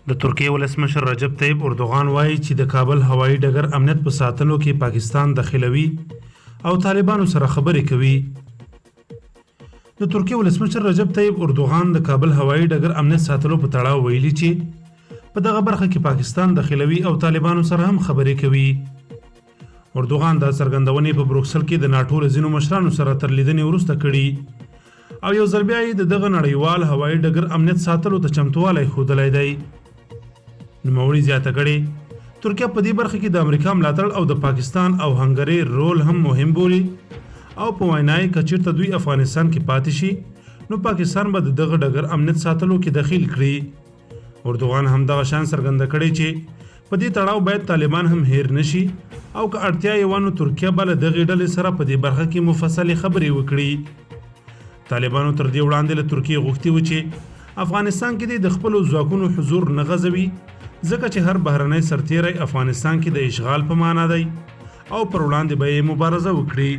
د ترکیې ولسمشر رجب طیب اردوغان وایي چې د کابل هوايي ډګر امنیت په ساتلو کې پاکستان دخیلوي او طالبانو سره خبرې کوي. د ترکیې ولسمشر رجب طیب اردوغان د کابل هوايي ډګر امنیت ساتلو په تړاو ویلي چې په دغه برخه کې پاکستان دخیلوي او طالبانو سره هم خبرې کوي. اردوغان دا څرګندونې په بروکسل کې د ناټو له ځینو مشرانو سره تر لیدنې وروسته کړي او یو ځل بیا یې د دغه نړیوال هوايي ډګر امنیت ساتلو ته چمتووالی ښودلی دی. نوموړي زیاته کړې ترکیه په دې برخه کې د امریکا ملاتړ او د پاکستان او هنګري رول هم مهم بولي او په وینا یې که چېرته دوی افغانستان کې پاتې شي نو پاکستان به د دغه ډګر امنیت ساتلو کې دخیل کړي. اردوغان هم دغه شان څرګنده کړې چې په دې تړاو باید طالبان هم هیر نشي او که اړتیا یې وه نو ترکیه به له دغې ډلې سره په دې برخه کې مفصلې خبرې وکړي. طالبانو تر دې وړاندې له ترکیې غوښتي و چې افغانستان کې د خپلو ځواکونو حضور نه غځوي ځکه چې هر بهرنی سرتیری افغانستان کې د اشغال په معنا دی او پر وړاندې به یې مبارزه وکړي.